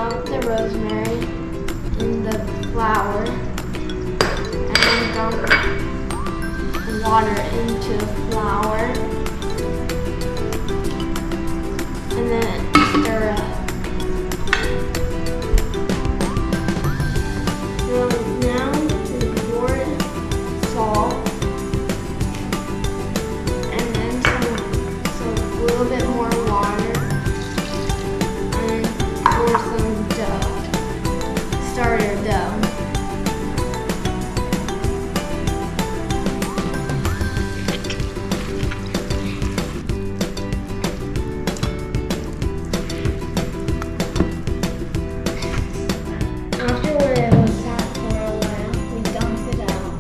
out the rosemary in the flour and then dump water into the flour and then stir up. Now we pour salt and then some little bit more water and pour some dough, starter dough. After it was sat for a while, we dump it out.